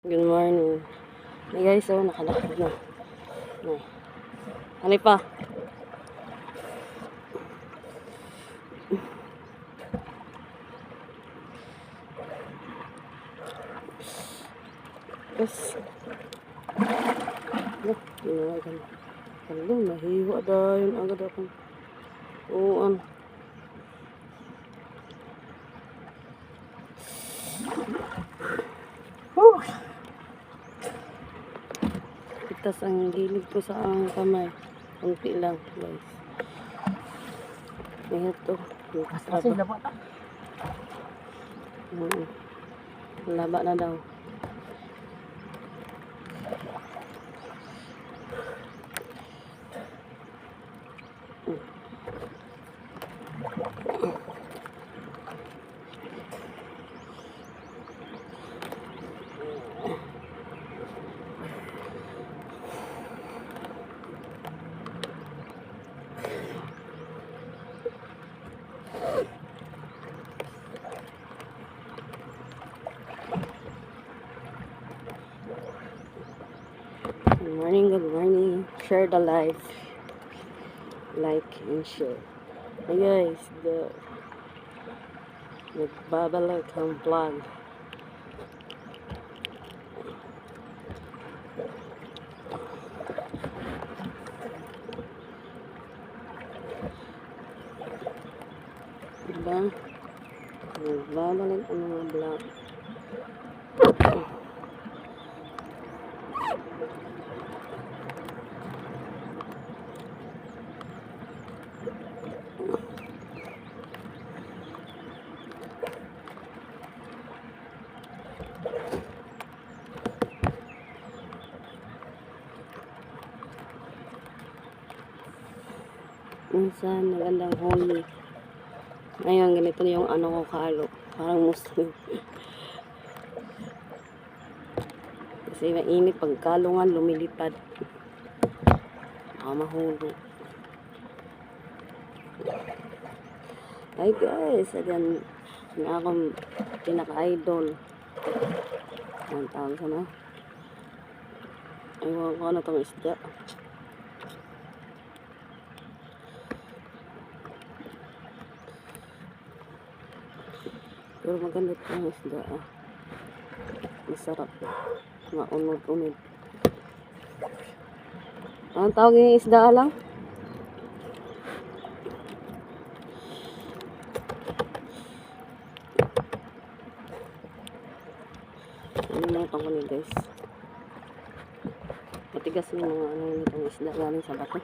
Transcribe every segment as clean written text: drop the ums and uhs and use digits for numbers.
Good morning. Hey guys, so nakalakad na. Ay. Ano pa? Yes. Ginawagan. Hello, nahiwa dahil agad ako. Oo, itas ang gilid ko sa kamay. Kunti lang, guys. Mayroon to. Kasi laba ta. Laba na daw. Good morning. Share the life. Like and share. Hey guys, the Babalakang vlog. Diba? Nagbabalik ang mga vlog. Minsan magandang huli. Ngayon ganito na yung ano ko kalo. Parang Muslim. Kasi mainit pagkalungan lumilipad. Mahulog. Hi guys, again na akong pinaka-idol. Ang tawag sana. Aywan ko na itong isda. Pero maganda itong isda. Masarap. Maunod-unod. Ang tawag yung isda lang? Nalimutan ko ni guys. Matigas yung mga ano nitong isda galing sa bato.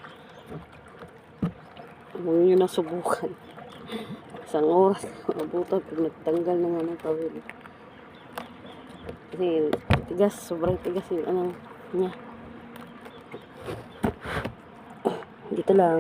Huwag nyo na subukan. Isang oras mabutan pag nagtanggal ng ano tawid. Kasi tigas, sobrang tigas yung ano niya. Dito lang.